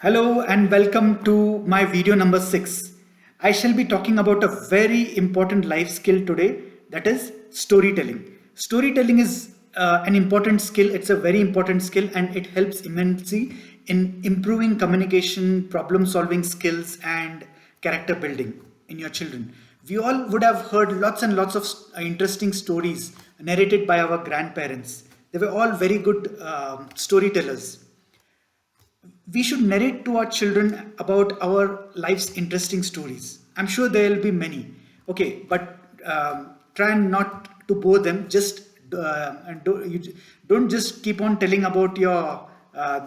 Hello and welcome to my video number 6. I shall be talking about a very important life skill today, that is storytelling. Storytelling is an important skill, it's a very important skill, and it helps immensely in improving communication, problem solving skills, and character building in your children. We all would have heard lots and lots of interesting stories narrated by our grandparents. They were all very good storytellers. We should narrate to our children about our life's interesting stories. I'm sure there will be many. Okay, but try not to bore them. Just and don't just keep on telling about your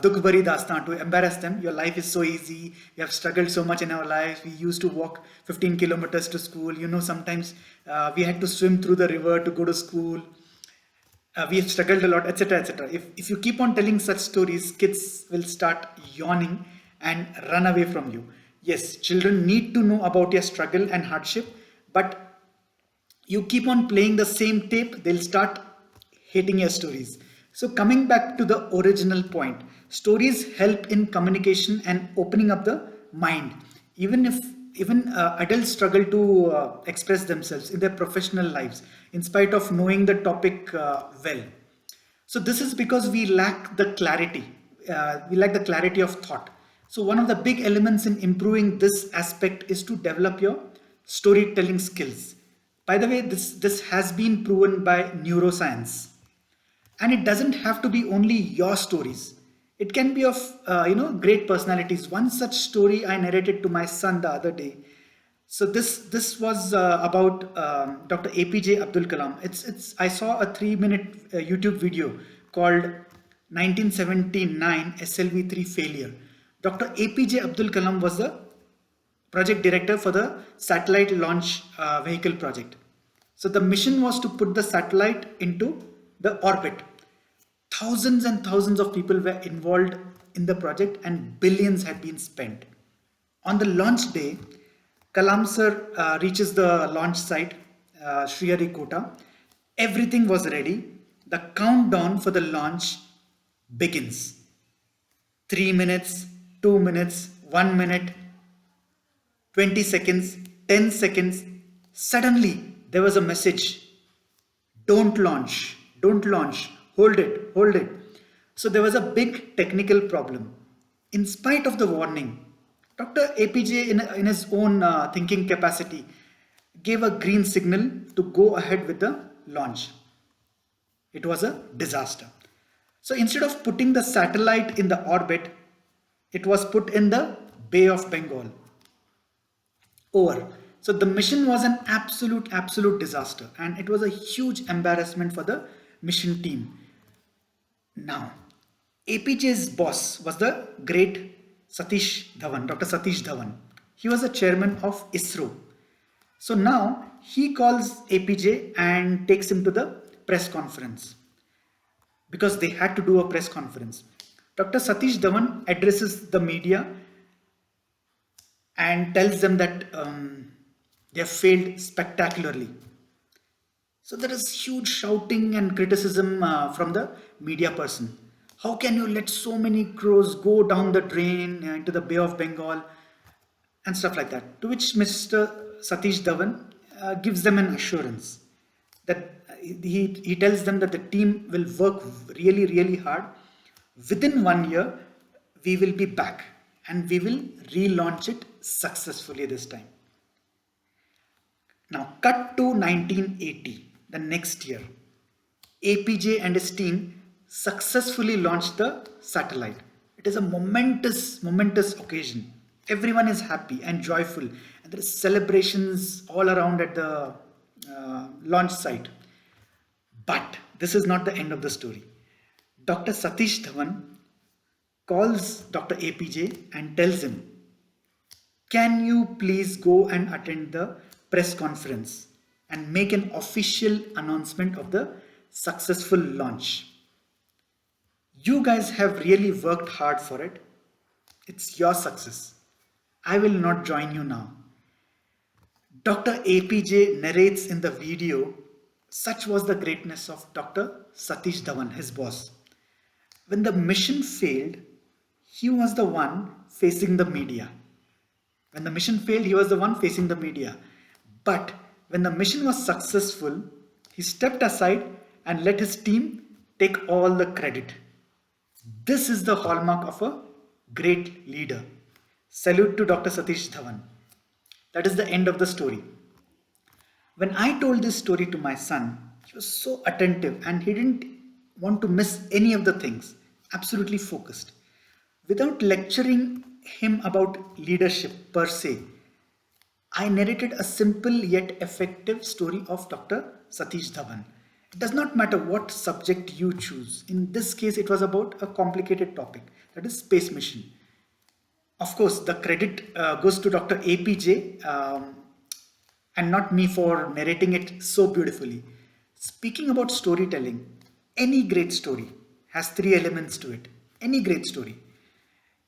dukh bari dastan to embarrass them. Your life is so easy. We have struggled so much in our lives. We used to walk 15 kilometers to school. Sometimes we had to swim through the river to go to school. We have struggled a lot, etc., etc. If you keep on telling such stories, kids will start yawning and run away from you. Yes, children need to know about your struggle and hardship, but you keep on playing the same tape, they'll start hating your stories. So, coming back to the original point, stories help in communication and opening up the mind. Even adults struggle to express themselves in their professional lives, in spite of knowing the topic well. So this is because we lack the clarity. We lack the clarity of thought. So one of the big elements in improving this aspect is to develop your storytelling skills. By the way, this has been proven by neuroscience, and it doesn't have to be only your stories. It can be of great personalities. One such story I narrated to my son the other day. So this was about Dr. APJ Abdul Kalam. It's I saw a 3 minute YouTube video called 1979 SLV-3 failure. Dr. APJ Abdul Kalam was the project director for the satellite launch vehicle project. So the mission was to put the satellite into the orbit. Thousands and thousands of people were involved in the project and billions had been spent. On the launch day, Kalam sir reaches the launch site, Sriharikota. Everything was ready. The countdown for the launch begins. 3 minutes, 2 minutes, 1 minute, 20 seconds, 10 seconds. Suddenly, there was a message: don't launch, don't launch, hold it, hold it. So there was a big technical problem. In spite of the warning, Dr. APJ, in his own thinking capacity, gave a green signal to go ahead with the launch. It was a disaster. So instead of putting the satellite in the orbit, it was put in the Bay of Bengal. Over. So the mission was an absolute disaster, and it was a huge embarrassment for the mission team. Now, APJ's boss was the great Satish Dhawan, Dr. Satish Dhawan. He was the chairman of ISRO. So now he calls APJ and takes him to the press conference because they had to do a press conference. Dr. Satish Dhawan addresses the media and tells them that they have failed spectacularly. So there is huge shouting and criticism from the media person. How can you let so many crows go down the drain into the Bay of Bengal and stuff like that? To which Mr. Satish Dhawan gives them an assurance that he tells them that the team will work really hard. Within 1 year, we will be back and we will relaunch it successfully this time. Now, cut to 1980, the next year. APJ and his team successfully launched the satellite. It is a momentous occasion. Everyone is happy and joyful, and there is celebrations all around at the launch site. But this is not the end of the story. Dr. Satish Dhawan calls Dr. APJ and tells him, can you please go and attend the press conference and make an official announcement of the successful launch? You guys have really worked hard for it. It's your success. I will not join you now. Dr. APJ narrates in the video, such was the greatness of Dr. Satish Dhawan, his boss. When the mission failed, He was the one facing the media. When the mission failed, he was the one facing the media. But when the mission was successful, he stepped aside and let his team take all the credit. This is the hallmark of a great leader. Salute to Dr. Satish Dhawan. That is the end of the story. When I told this story to my son, he was so attentive and he didn't want to miss any of the things, absolutely focused. Without lecturing him about leadership per se, I narrated a simple yet effective story of Dr. Satish Dhawan. It does not matter what subject you choose. In this case, it was about a complicated topic, that is space mission. Of course, the credit goes to Dr. APJ and not me for narrating it so beautifully. Speaking about storytelling, any great story has three elements to it. Any great story.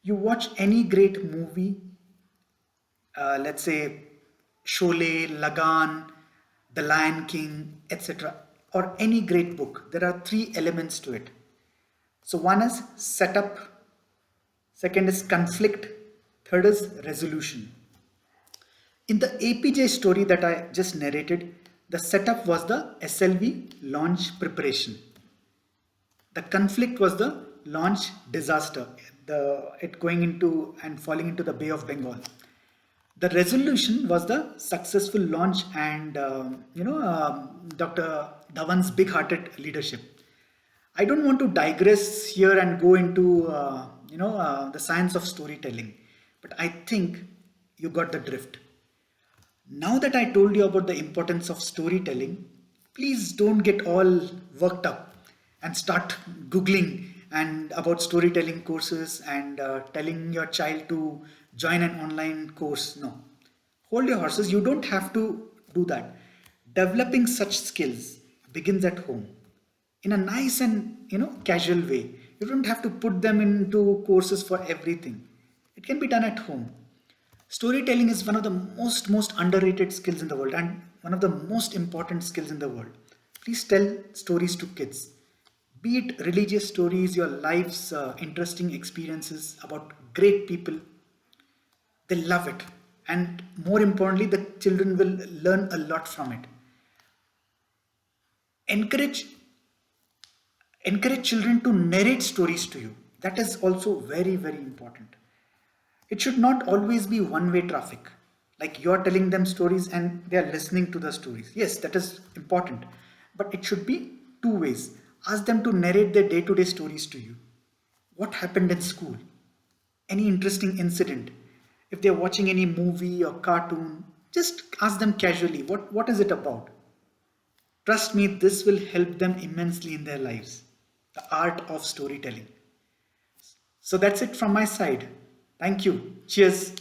You watch any great movie, let's say Sholay, Lagan, The Lion King, etc., or any great book, there are three elements to it. So one is setup, second is conflict, third is resolution. In the APJ story that I just narrated, the setup was the SLV launch preparation. The conflict was the launch disaster, it going into and falling into the Bay of Bengal. The resolution was the successful launch and Dr. Dhawan's big-hearted leadership. I don't want to digress here and go into the science of storytelling, but I think you got the drift. Now that I told you about the importance of storytelling, please don't get all worked up and start googling and about storytelling courses and telling your child to join an online course. No, hold your horses. You don't have to do that. Developing such skills begins at home in a nice and casual way. You don't have to put them into courses for everything. It can be done at home. Storytelling is one of the most underrated skills in the world and one of the most important skills in the world. Please tell stories to kids. Be it religious stories, your life's interesting experiences about great people, they love it. And more importantly, the children will learn a lot from it. Encourage children to narrate stories to you. That is also very, very important. It should not always be one-way traffic. Like you're telling them stories and they're listening to the stories. Yes, that is important. But it should be two ways. Ask them to narrate their day-to-day stories to you. What happened in school? Any interesting incident? If they're watching any movie or cartoon, just ask them casually, what is it about? Trust me, this will help them immensely in their lives. The art of storytelling. So that's it from my side. Thank you. Cheers.